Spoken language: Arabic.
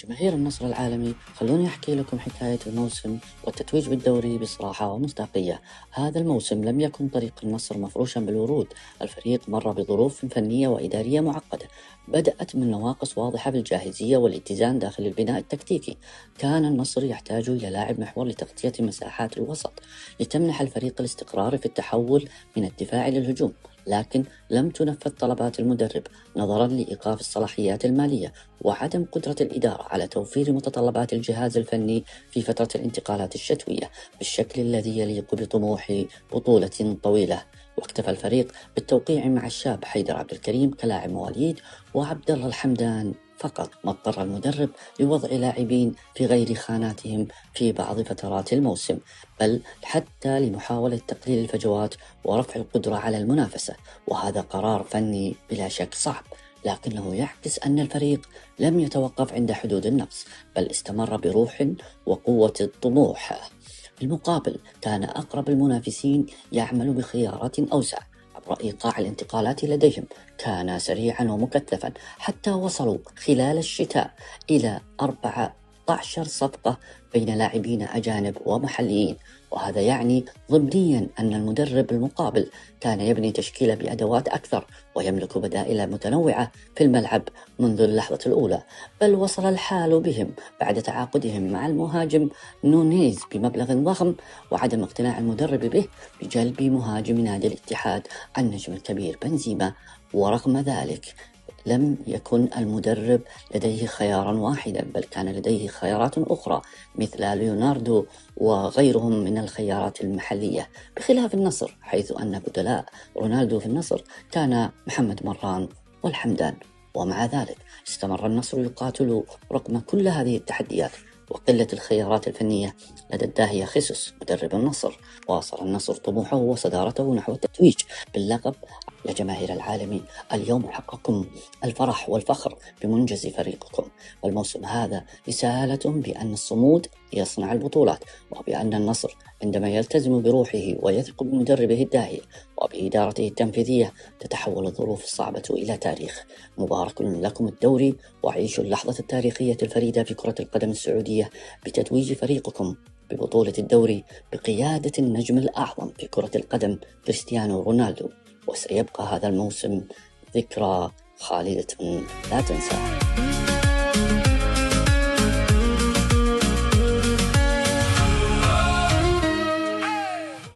جماهير النصر العالمي، خلوني أحكي لكم حكاية الموسم والتتويج بالدوري بصراحة ومصداقية. هذا الموسم لم يكن طريق النصر مفروشا بالورود. الفريق مر بظروف فنية وإدارية معقدة، بدأت من نواقص واضحة بالجاهزية والاتزان داخل البناء التكتيكي. كان النصر يحتاج إلى لاعب محور لتغطية مساحات الوسط لتمنح الفريق الاستقرار في التحول من الدفاع للهجوم، لكن لم تنفذ طلبات المدرب نظرا لإيقاف الصلاحيات المالية وعدم قدرة الإدارة على توفير متطلبات الجهاز الفني في فترة الانتقالات الشتوية بالشكل الذي يليق بطموح بطولة طويلة. واكتفى الفريق بالتوقيع مع الشاب حيدر عبد الكريم كلاعب مواليد وعبد الله الحمدان فقط، ما اضطر المدرب لوضع لاعبين في غير خاناتهم في بعض فترات الموسم، بل حتى لمحاولة تقليل الفجوات ورفع القدرة على المنافسة. وهذا قرار فني بلا شك صعب، لكنه يعكس أن الفريق لم يتوقف عند حدود النقص، بل استمر بروح وقوة الطموح. بالمقابل كان أقرب المنافسين يعمل بخيارات أوسع عبر إيقاع الانتقالات لديهم. كان سريعا ومكثفا حتى وصلوا خلال الشتاء إلى 14 صفقة بين لاعبين أجانب ومحليين، وهذا يعني ضمنيا أن المدرب المقابل كان يبني تشكيلة بأدوات أكثر ويملك بدائل متنوعة في الملعب منذ اللحظة الأولى. بل وصل الحال بهم بعد تعاقدهم مع المهاجم نونيز بمبلغ ضخم وعدم اقتناع المدرب به بجلب مهاجم نادي الاتحاد النجم الكبير بنزيما. ورغم ذلك لم يكن المدرب لديه خيارا واحدا، بل كان لديه خيارات أخرى مثل ليوناردو وغيرهم من الخيارات المحلية، بخلاف النصر حيث أن بدلاء رونالدو في النصر كان محمد مران والحمدان. ومع ذلك استمر النصر يقاتل رغم كل هذه التحديات وقلة الخيارات الفنية لدى الداهية خيسوس مدرب النصر. واصل النصر طموحه وصدارته نحو التتويج باللقب. يا جماهير العالم، اليوم حقكم الفرح والفخر بمنجز فريقكم، والموسم هذا رسالة بأن الصمود يصنع البطولات، وبأن النصر عندما يلتزم بروحه ويثق بمدربه الداهية وبإدارته التنفيذية تتحول الظروف الصعبة إلى تاريخ. مبارك لكم الدوري، وعيشوا اللحظة التاريخية الفريدة في كرة القدم السعودية بتتويج فريقكم ببطولة الدوري بقيادة النجم الأعظم في كرة القدم كريستيانو رونالدو. وسيبقى هذا الموسم ذكرى خالدة لا تنسى.